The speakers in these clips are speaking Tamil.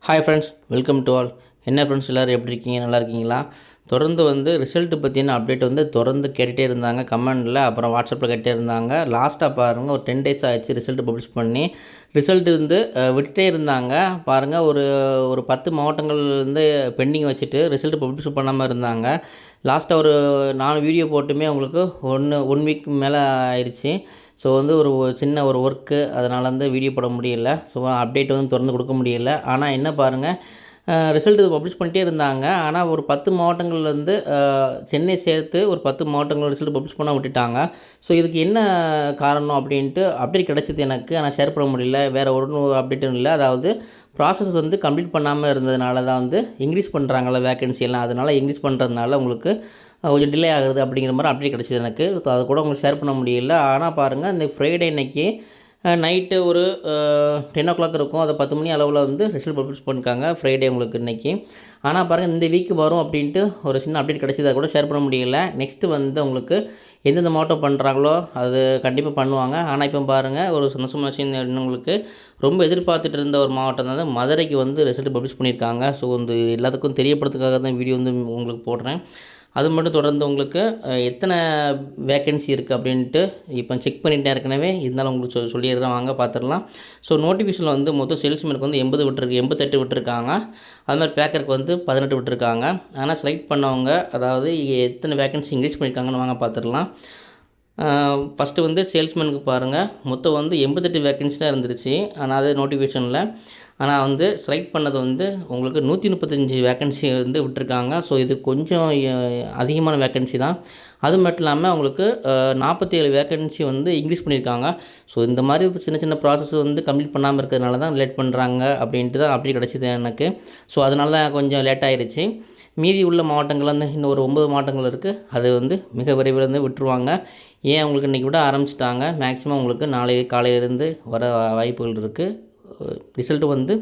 Hi friends, welcome to all. என்ன ஃப்ரெண்ட்ஸ் எல்லோரும் எப்படி இருக்கீங்க? நல்லா இருக்கீங்களா? தொடர்ந்து ரிசல்ட்டு பற்றின அப்டேட் தொடர்ந்து கேட்டுகிட்டே இருந்தாங்க கமெண்டில், அப்புறம் வாட்ஸ்அப்பில் கேட்டுகிட்டே இருந்தாங்க. லாஸ்ட்டாக பாருங்கள், ஒரு 10 டேஸ் ஆகிடுச்சு ரிசல்ட்டு பப்ளிஷ் பண்ணி. ரிசல்ட்டு விட்டுட்டே இருந்தாங்க பாருங்கள். ஒரு ஒரு 10 மாவட்டங்கள் பெண்டிங் வச்சுட்டு ரிசல்ட்டு பப்ளிஷ் பண்ணாமல் இருந்தாங்க. லாஸ்ட்டாக ஒரு 4 வீடியோ போட்டுமே உங்களுக்கு ஒன் வீக் மேலே ஆயிடுச்சு. ஸோ ஒரு சின்ன ஒர்க்கு, அதனால் வீடியோ போட முடியல. ஸோ அப்டேட் தொடர்ந்து கொடுக்க முடியல. ஆனால் என்ன பாருங்கள், ரிசல்ட் பப்ளிஷ் பண்ணிட்டே இருந்தாங்க. ஆனால் ஒரு 10 மாவட்டங்கள்லேருந்து சென்னை சேர்த்து ஒரு 10 மாவட்டங்கள் ரிசல்ட் பப்ளிஷ் பண்ண விட்டுட்டாங்க. ஸோ இதுக்கு என்ன காரணம் அப்படின்ட்டு அப்டேட் கிடச்சிது எனக்கு. ஆனால் ஷேர் பண்ண முடியல. வேறு ஒரு அப்டேட்டும் இல்லை. அதாவது ப்ராசஸ் கம்ப்ளீட் பண்ணாமல் இருந்ததுனால தான் இன்க்ரீஸ் பண்ணுறாங்கள வேக்கன்சி எல்லாம். அதனால் இன்க்ரீஸ் பண்ணுறதுனால உங்களுக்கு கொஞ்சம் டிலே ஆகுது அப்படிங்கிற மாதிரி அப்டேட் கிடச்சிது எனக்கு. ஸோ அதை கூட உங்களுக்கு ஷேர் பண்ண முடியல. ஆனால் பாருங்கள், இந்த ஃப்ரைடே அன்னைக்கு நைட்டு ஒரு 10 இருக்கும். அதை 10 மணி அளவில் ரிசல்ட் பப்ளிஷ் பண்ணியிருக்காங்க ஃப்ரைடே உங்களுக்கு இன்றைக்கி. ஆனால் பாருங்கள், இந்த வீக் வரும் அப்படின்ட்டு ஒரு சின்ன அப்டேட் கிடச்சிது. அதை கூட ஷேர் பண்ண முடியல. நெக்ஸ்ட்டு உங்களுக்கு எந்தெந்த மாவட்டம் பண்ணுறாங்களோ அது கண்டிப்பாக பண்ணுவாங்க. ஆனால் இப்போ பாருங்கள், ஒரு சந்தோஷமான விஷயம் உங்களுக்கு ரொம்ப எதிர்பார்த்துட்டு இருந்த ஒரு மாவட்டம் தான் மதுரைக்கு ரிசல்ட் பப்ளிஷ் பண்ணியிருக்காங்க. ஸோ எல்லாத்துக்கும் தெரியப்படுறதுக்காக தான் வீடியோ உங்களுக்கு போடுறேன். அது மட்டும் தொடர்ந்து உங்களுக்கு எத்தனை வேக்கன்சி இருக்குது அப்படின்ட்டு இப்போ செக் பண்ணிட்டேன் ஏற்கனவே. இருந்தாலும் உங்களுக்கு சொல்லிடுறேன், வாங்க பார்த்துடலாம். ஸோ நோட்டிஃபிகேஷனில் மொத்தம் சேல்ஸ்மேனுக்கு 80 விட்டுருக்கு, 88 விட்டுருக்காங்க. அது மாதிரி பேக்கருக்கு 18 விட்டுருக்காங்க. ஆனால் செலக்ட் பண்ணவங்க, அதாவது எத்தனை வேக்கன்சி இன்க்ரீஸ் பண்ணியிருக்காங்கன்னு வாங்க பார்த்துடலாம். ஃபஸ்ட்டு சேல்ஸ்மேனுக்கு பாருங்கள், மொத்தம் 88 வேக்கன்சி தான் இருந்துருச்சு. ஆனால் அது நோட்டிஃபிகேஷனில். ஆனால் செலக்ட் பண்ணது உங்களுக்கு 135 வேக்கன்சி விட்டுருக்காங்க. ஸோ இது கொஞ்சம் அதிகமான வேக்கன்சி தான். அது மட்டும் இல்லாமல் உங்களுக்கு 47 வேக்கன்சி இன்க்ரீஸ் பண்ணியிருக்காங்க. ஸோ இந்த மாதிரி சின்ன சின்ன ப்ராசஸ் கம்ப்ளீட் பண்ணாமல் இருக்கிறதுனால தான் லேட் பண்ணுறாங்க அப்படின்ட்டு தான் அப்படி கிடச்சிது எனக்கு. ஸோ அதனால தான் கொஞ்சம் லேட் ஆகிடுச்சு. மீதி உள்ள மாவட்டங்கள் இன்னும் ஒரு 9 மாவட்டங்கள் இருக்குது. அது மிக விரைவில் விட்டுருவாங்க. ஏன் உங்களுக்கு இன்றைக்கி விட ஆரம்பிச்சிட்டாங்க. மேக்ஸிமம் உங்களுக்கு நாளை காலையிலேருந்து வர வாய்ப்புகள் இருக்குது. ரிசல்ட்டு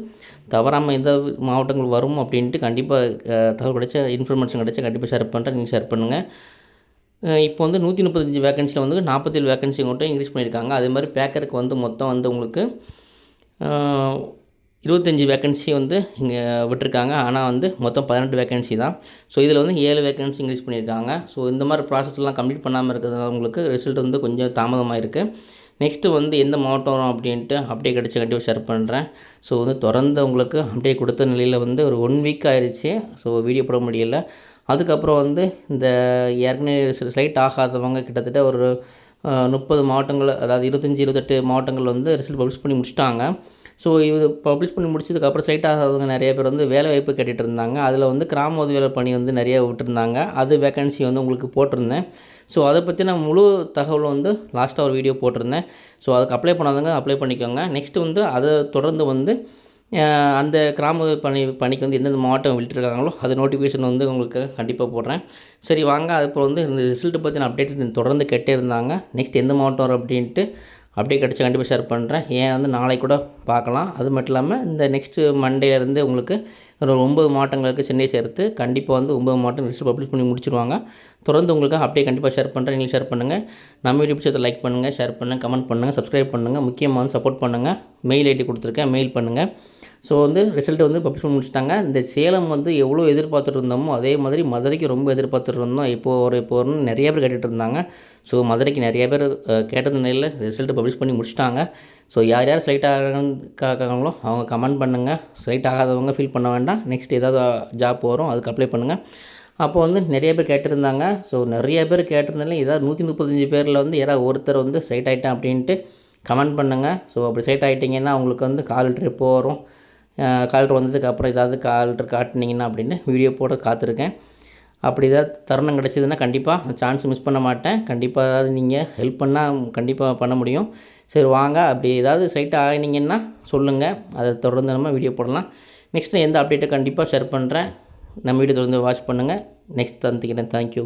தவறாமல் எந்த மாவட்டங்கள் வரும் அப்படின்ட்டு கண்டிப்பாக தகவல் கிடைச்ச இன்ஃபர்மேஷன் கிடைச்சா கண்டிப்பாக ஷேர் பண்ணுறேன். நீங்கள் ஷேர் பண்ணுங்கள். இப்போ 135 வேக்கன்சியில் 47 வேக்கன்சி மட்டும் இன்க்ரீஸ் பண்ணியிருக்காங்க. அதே மாதிரி பேக்கருக்கு மொத்தம் உங்களுக்கு 25 வேக்கன்சி இங்கே விட்டுருக்காங்க. ஆனால் மொத்தம் 18 வேக்கன்சி தான். ஸோ இதில் 7 வேக்கன்சி இன்க்ரீஸ் பண்ணியிருக்காங்க. ஸோ இந்த மாதிரி ப்ராசஸ்லாம் கம்ப்ளீட் பண்ணாமல் இருக்கிறதுனால உங்களுக்கு ரிசல்ட் கொஞ்சம் தாமதமாக இருக்குது. நெக்ஸ்ட்டு எந்த மாவட்டம் வரும் அப்படின்ட்டு அப்டேட் கிடச்சி கண்டிப்பாக ஷேர் பண்ணுறேன். ஸோ தொடர்ந்து உங்களுக்கு அப்டேட் கொடுத்த நிலையில் ஒரு 1 வீக் ஆயிடுச்சு. ஸோ வீடியோ போட முடியல. அதுக்கப்புறம் இந்த ஏற்கனவே செலக்ட் ஆகாதவங்க கிட்டத்தட்ட ஒரு 30 மாவட்டங்கள், அதாவது 25, 28 மாவட்டங்கள் ரிசல்ட் பப்ளிஷ் பண்ணி முடிச்சிட்டாங்க. ஸோ இது பப்ளிஷ் பண்ணி முடிச்சதுக்கப்புறம் செலக்ட் ஆகாதவங்க நிறைய பேர் வேலைவாய்ப்பு கேட்டுட்டு இருந்தாங்க. அதில் கிராம உதவி பணி நிறைய விட்டுருந்தாங்க. அது வேக்கன்சி உங்களுக்கு போட்டிருந்தேன். ஸோ அதை பற்றின முழு தகவலும் லாஸ்ட்டாக ஒரு வீடியோ போட்டிருந்தேன். ஸோ அதுக்கு அப்ளை பண்ணாதவங்க அப்ளை பண்ணிக்கோங்க. நெக்ஸ்ட்டு அதை தொடர்ந்து அந்த கிராம பணிக்கு எந்தெந்த மாவட்டம் விட்டுருக்காங்களோ அது நோட்டிஃபிகேஷன் உங்களுக்கு கண்டிப்பாக போடுறேன். சரி வாங்க, அதுக்கப்புறம் இந்த ரிசல்ட்டை பற்றின அப்டேட் தொடர்ந்து கேட்டே இருந்தாங்க. நெக்ஸ்ட் எந்த மாவட்டம் வரும் அப்படின்ட்டு அப்டேட் கிடச்சி கண்டிப்பாக ஷேர் பண்ணுறேன். ஏன் நாளைக்கு கூட பார்க்கலாம். அது மட்டும் இல்லாமல் இந்த நெக்ஸ்ட்டு மண்டேலேருந்து உங்களுக்கு ஒரு 9 மாவட்டங்களுக்கு சென்னை சேர்த்து கண்டிப்பாக 9 மாவட்டம் ரிசல்ட் பப்ளிஷ் பண்ணி முடிச்சிருவாங்க. தொடர்ந்து உங்களுக்கு அப்டேட் கண்டிப்பாக ஷேர் பண்ணுறேன். நீங்கள் ஷேர் பண்ணுங்கள். நம்ம வீடியோ பிடிச்சதை லைக் பண்ணுங்கள், ஷேர் பண்ணுங்கள், கமெண்ட் பண்ணுங்கள், சப்ஸ்கிரைப் பண்ணுங்கள். முக்கியமாக சப்போர்ட் பண்ணுங்கள். மெயில் ஐடி கொடுத்துருக்கேன், மெயில் பண்ணுங்கள். ஸோ ரிசல்ட்டு பப்ளிஷ் பண்ணி முடிச்சிட்டாங்க. இந்த சேலம் எவ்வளோ எதிர்பார்த்துட்டு இருந்தோமோ அதே மாதிரி மதுரைக்கு ரொம்ப எதிர்பார்த்துட்டு இருந்தோம். இப்போ நிறைய பேர் கேட்டுட்டு இருந்தாங்க. ஸோ மதுரைக்கு நிறைய பேர் கேட்டது நிலையில் ரிசல்ட்டு பப்ளிஷ் பண்ணி முடிச்சிட்டாங்க. ஸோ யார் யார் செலக்ட் ஆகாங்களோ அவங்க கமெண்ட் பண்ணுங்கள். செலக்ட் ஆகாதவங்க ஃபீல் பண்ண வேண்டாம். நெக்ஸ்ட் ஏதாவது ஜாப் வரும், அதுக்கு அப்ளை பண்ணுங்கள். அப்போ நிறைய பேர் கேட்டிருந்தாங்க. ஸோ நிறைய பேர் கேட்டிருந்தால ஏதாவது 135 பேரில் யாராவது ஒருத்தர் செலக்ட் ஆகிட்டேன் அப்படின்ட்டு கமெண்ட் பண்ணுங்கள். ஸோ அப்படி செலக்ட் ஆகிட்டிங்கன்னா அவங்களுக்கு கால் லெட்டர் எப்போ வரும், கால் லெட்டர் வந்ததுக்கப்புறம் ஏதாவது கால் லெட்டர் காட்டினீங்கன்னா அப்படின்னு வீடியோ போட காத்திருக்கேன். அப்படி ஏதாவது தருணம் கிடச்சிதுன்னா கண்டிப்பாக சான்ஸ் மிஸ் பண்ண மாட்டேன். கண்டிப்பாக ஏதாவது நீங்கள் ஹெல்ப் பண்ணால் கண்டிப்பாக பண்ண முடியும். சரி வாங்க, அப்படி ஏதாவது செலக்ட் ஆகினீங்கன்னா சொல்லுங்கள். அதை தொடர்ந்து நம்ம வீடியோ போடலாம். நெக்ஸ்ட்டு எந்த அப்டேட்டை கண்டிப்பாக ஷேர் பண்ணுறேன். நம்ம வீடியோ தொடர்ந்து வாட்ச் பண்ணுங்கள். நெக்ஸ்ட் தந்துக்கிறேன். தேங்க்யூ.